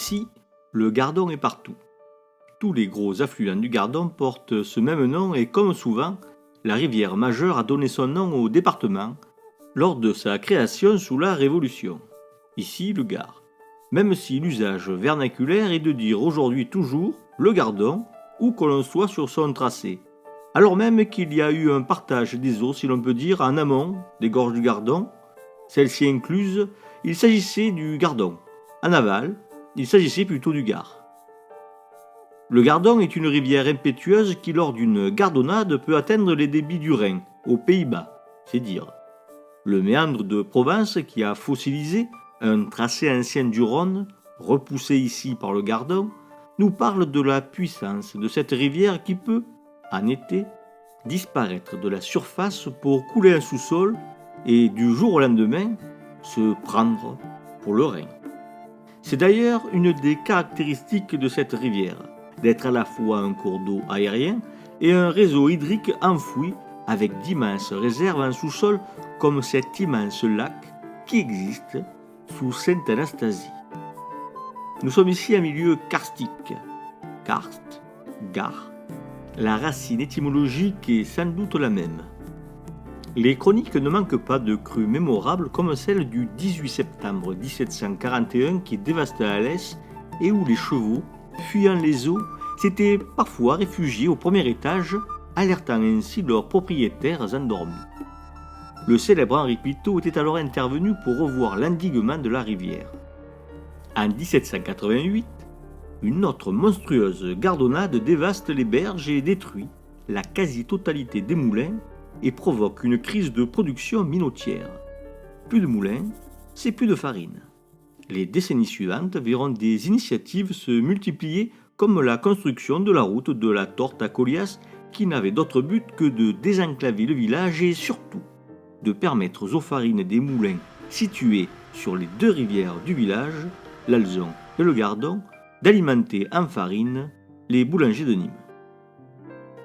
Ici, le Gardon est partout. Tous les gros affluents du Gardon portent ce même nom et comme souvent, la rivière majeure a donné son nom au département lors de sa création sous la Révolution. Ici, le Gard. Même si l'usage vernaculaire est de dire aujourd'hui toujours le Gardon, où que l'on soit sur son tracé. Alors même qu'il y a eu un partage des eaux, si l'on peut dire, en amont des gorges du Gardon, celles-ci incluses, il s'agissait du Gardon. En aval, il s'agissait plutôt du Gard. Le Gardon est une rivière impétueuse qui, lors d'une gardonnade, peut atteindre les débits du Rhin, aux Pays-Bas, c'est dire. Le méandre de Provence, qui a fossilisé un tracé ancien du Rhône, repoussé ici par le Gardon, nous parle de la puissance de cette rivière qui peut, en été, disparaître de la surface pour couler un sous-sol et, du jour au lendemain, se prendre pour le Rhin. C'est d'ailleurs une des caractéristiques de cette rivière, d'être à la fois un cours d'eau aérien et un réseau hydrique enfoui avec d'immenses réserves en sous-sol comme cet immense lac qui existe sous Sainte-Anastasie. Nous sommes ici en milieu karstique. Karst, gare. La racine étymologique est sans doute la même. Les chroniques ne manquent pas de crues mémorables comme celle du 18 septembre 1741 qui dévasta Alès et où les chevaux, fuyant les eaux, s'étaient parfois réfugiés au premier étage, alertant ainsi leurs propriétaires endormis. Le célèbre Henri Pitot était alors intervenu pour revoir l'endiguement de la rivière. En 1788, une autre monstrueuse gardonnade dévaste les berges et détruit la quasi-totalité des moulins et provoque une crise de production minotière. Plus de moulins, c'est plus de farine. Les décennies suivantes verront des initiatives se multiplier comme la construction de la route de la Torte à Colias qui n'avait d'autre but que de désenclaver le village et surtout de permettre aux farines des moulins situés sur les deux rivières du village, l'Alzon et le Gardon, d'alimenter en farine les boulangers de Nîmes.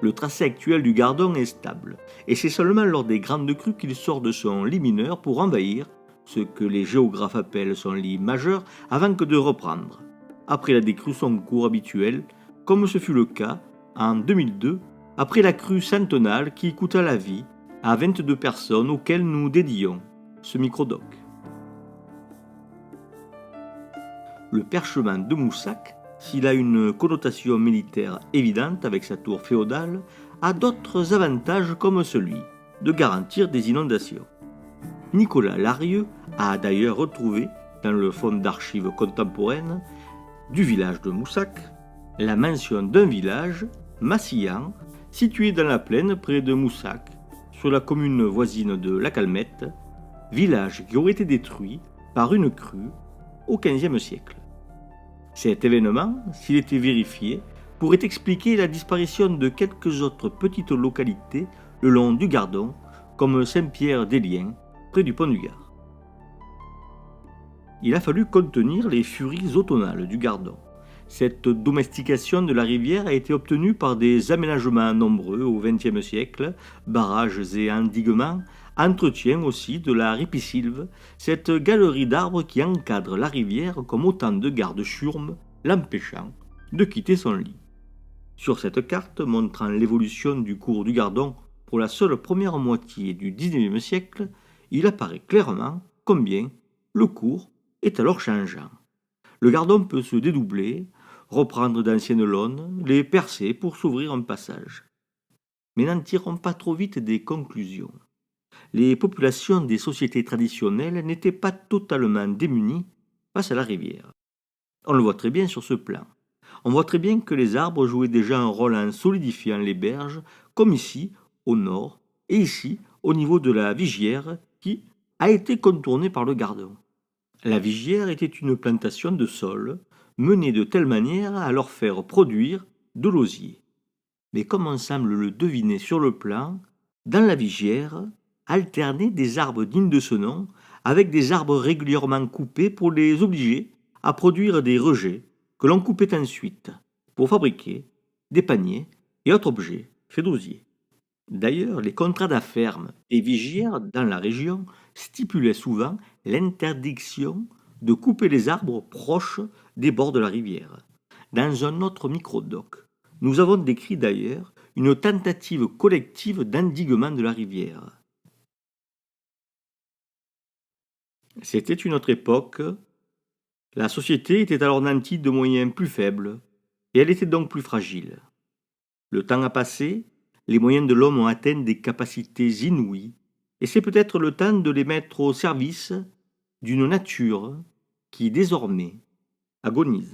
Le tracé actuel du Gardon est stable, et c'est seulement lors des grandes crues qu'il sort de son lit mineur pour envahir ce que les géographes appellent son lit majeur avant que de reprendre, après la décrue son cours habituel, comme ce fut le cas en 2002, après la crue centenale qui coûta la vie à 22 personnes auxquelles nous dédions ce microdoc. Le perchement de Moussac, s'il a une connotation militaire évidente avec sa tour féodale, a d'autres avantages comme celui de garantir des inondations. Nicolas Larieux a d'ailleurs retrouvé, dans le fonds d'archives contemporaines du village de Moussac, la mention d'un village, Massillan, situé dans la plaine près de Moussac, sur la commune voisine de La Calmette, village qui aurait été détruit par une crue au XVe siècle. Cet événement, s'il était vérifié, pourrait expliquer la disparition de quelques autres petites localités le long du Gardon, comme Saint-Pierre-des-Liens, près du pont du Gard. Il a fallu contenir les furies automnales du Gardon. Cette domestication de la rivière a été obtenue par des aménagements nombreux au XXe siècle, barrages et endiguements, entretien aussi de la ripisylve, cette galerie d'arbres qui encadre la rivière comme autant de gardes-chiourmes, l'empêchant de quitter son lit. Sur cette carte montrant l'évolution du cours du Gardon pour la seule première moitié du XIXe siècle, il apparaît clairement combien le cours est alors changeant. Le Gardon peut se dédoubler, reprendre d'anciennes launes, les percer pour s'ouvrir un passage. Mais n'en tirons pas trop vite des conclusions. Les populations des sociétés traditionnelles n'étaient pas totalement démunies face à la rivière. On le voit très bien sur ce plan. On voit très bien que les arbres jouaient déjà un rôle en solidifiant les berges, comme ici, au nord, et ici, au niveau de la Vigière, qui a été contournée par le Gardon. La Vigière était une plantation de saules, menée de telle manière à leur faire produire de l'osier. Mais comme on semble le deviner sur le plan, dans la Vigière, alternaient des arbres dignes de ce nom avec des arbres régulièrement coupés pour les obliger à produire des rejets que l'on coupait ensuite pour fabriquer des paniers et autres objets faits d'osier. D'ailleurs, les contrats d'affermes et vigières dans la région stipulaient souvent l'interdiction de couper les arbres proches des bords de la rivière. Dans un autre microdoc, nous avons décrit d'ailleurs une tentative collective d'endiguement de la rivière. C'était une autre époque. La société était alors nantie de moyens plus faibles, et elle était donc plus fragile. Le temps a passé, les moyens de l'homme ont atteint des capacités inouïes, et c'est peut-être le temps de les mettre au service d'une nature qui désormais agonise.